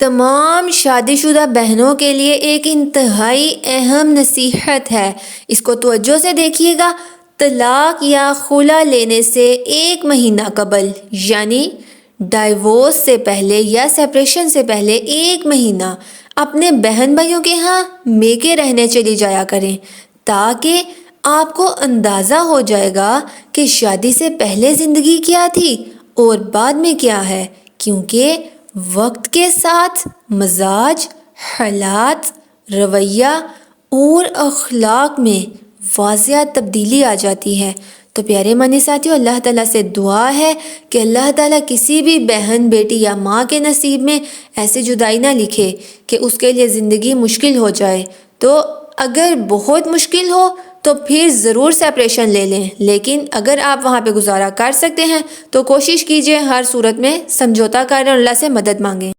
तमाम शादीशुदा बहनों के लिए एक इंतहाई अहम नसीहत है। इसको तवज्जो से देखिएगा। तलाक या खुला लेने से 1 महीना कबल यानी डाइवोर्स से पहले या सेपरेशन से पहले 1 महीना अपने बहन भाइयों के यहाँ मेके रहने चली जाया करें, ताकि आपको अंदाज़ा हो जाएगा कि शादी से पहले ज़िंदगी क्या थी और बाद में क्या है। क्योंकि वक्त के साथ मजाज, हालात, रवैया और अखलाक में वाज़िया तब्दीली आ जाती है। तो प्यारे मानी साथियों, अल्लाह ताला से दुआ है कि अल्लाह ताला किसी भी बहन, बेटी या माँ के नसीब में ऐसी जुदाई ना लिखे कि उसके लिए ज़िंदगी मुश्किल हो जाए। तो अगर बहुत मुश्किल हो तो फिर ज़रूर सेपरेशन ले लें, लेकिन अगर आप वहाँ पे गुजारा कर सकते हैं तो कोशिश कीजिए हर सूरत में समझौता करें और अल्लाह से मदद मांगें।